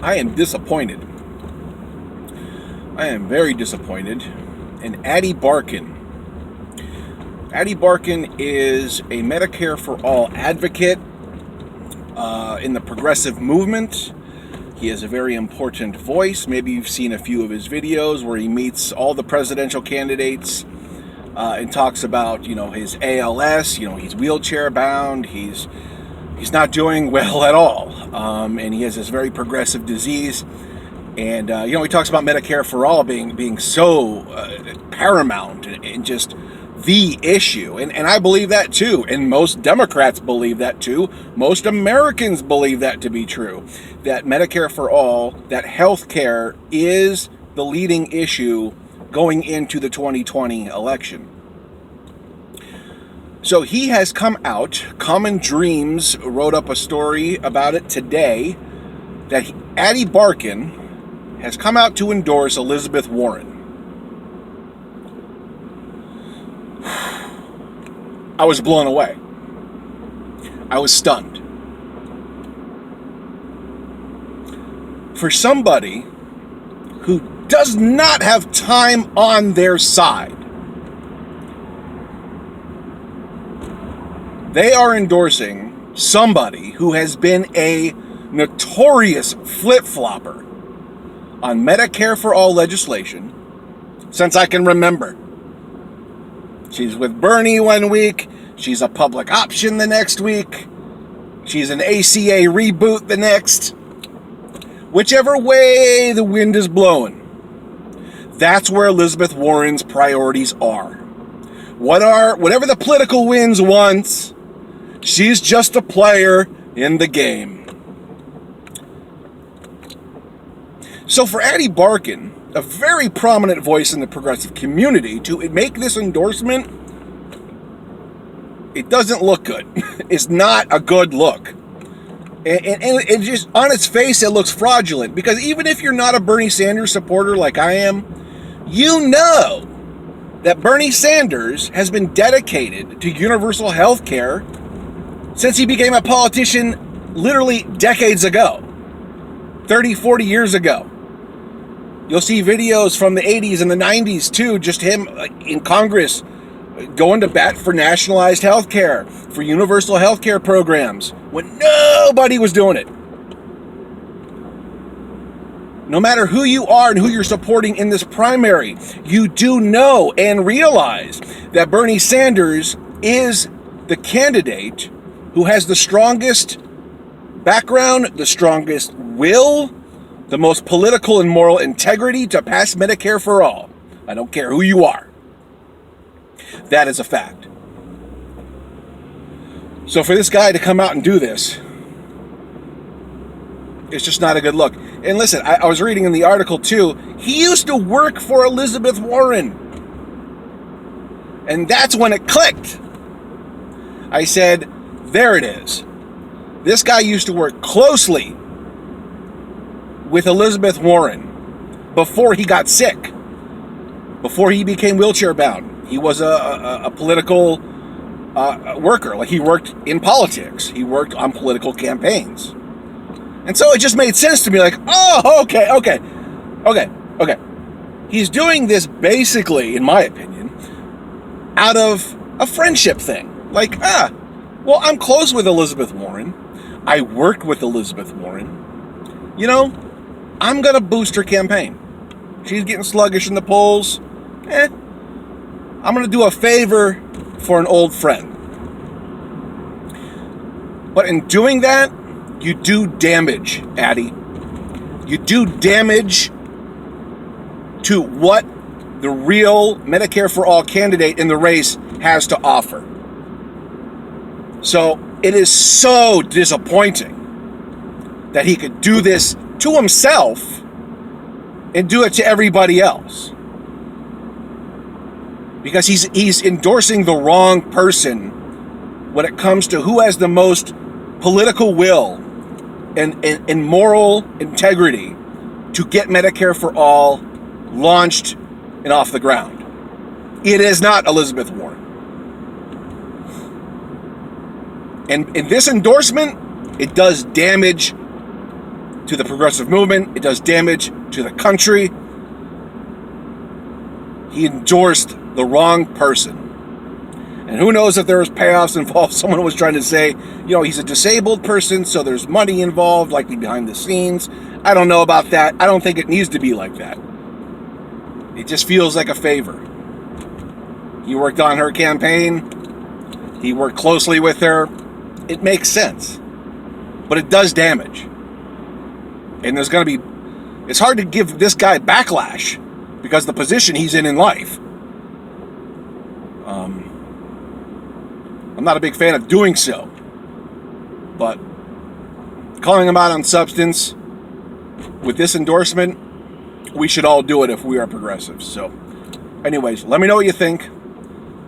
I am disappointed. I am very disappointed in Ady Barkan. Ady Barkan is a Medicare for All advocate in the progressive movement. He has a very important voice. Maybe you've seen a few of his videos where he meets all the presidential candidates and talks about, his ALS. He's wheelchair bound. He's not doing well at all, and he has this very progressive disease. And he talks about Medicare for All being so paramount and just the issue. And I believe that too. And most Democrats believe that too. Most Americans believe that to be true. That Medicare for All, that health care is the leading issue going into the 2020 election. So he has come out. Common Dreams wrote up a story about it today that Ady Barkan has come out to endorse Elizabeth Warren. I was blown away. I was stunned. For somebody who does not have time on their side, they are endorsing somebody who has been a notorious flip-flopper on Medicare for All legislation since I can remember. She's with Bernie one week, she's a public option the next week, she's an ACA reboot the next. Whichever way the wind is blowing, that's where Elizabeth Warren's priorities are. Whatever the political winds wants, she's just a player in the game. So for Ady Barkan, a very prominent voice in the progressive community, to make this endorsement, it doesn't look good. It's not a good look. And it just, on its face, it looks fraudulent. Because even if you're not a Bernie Sanders supporter like I am, you know that Bernie Sanders has been dedicated to universal health care since he became a politician literally decades ago. 30, 40 years ago. You'll see videos from the 80s and the 90s too, just him in Congress going to bat for nationalized health care, for universal health care programs, when nobody was doing it. No matter who you are and who you're supporting in this primary, you do know and realize that Bernie Sanders is the candidate who has the strongest background, the strongest will, the most political and moral integrity to pass Medicare for All. I don't care who you are. That is a fact. So for this guy to come out and do this, it's just not a good look. And listen, I was reading in the article too, he used to work for Elizabeth Warren. And that's when it clicked. I said, there it is. This guy used to work closely with Elizabeth Warren before he got sick, before he became wheelchair bound. He was a political worker. Like, he worked in politics. He worked on political campaigns. And so it just made sense to me, like, oh, okay. He's doing this basically, in my opinion, out of a friendship thing. Like, well, I'm close with Elizabeth Warren. I worked with Elizabeth Warren. I'm going to boost her campaign. She's getting sluggish in the polls. I'm going to do a favor for an old friend. But in doing that, you do damage, Ady. You do damage to what the real Medicare for All candidate in the race has to offer. So it is so disappointing that he could do this to himself and do it to everybody else. Because he's endorsing the wrong person when it comes to who has the most political will and moral integrity to get Medicare for All launched and off the ground. It is not Elizabeth Warren. And in this endorsement, it does damage to the progressive movement. It does damage to the country. He endorsed the wrong person. And who knows if there was payoffs involved. Someone was trying to say, he's a disabled person, so there's money involved, likely behind the scenes. I don't know about that. I don't think it needs to be like that. It just feels like a favor. He worked on her campaign. He worked closely with her. It makes sense. But it does damage. And it's hard to give this guy backlash because of the position he's in life. I'm not a big fan of doing so. But calling him out on substance with this endorsement, we should all do it if we are progressives. So, anyways, let me know what you think.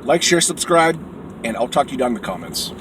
Like, share, subscribe, and I'll talk to you down in the comments.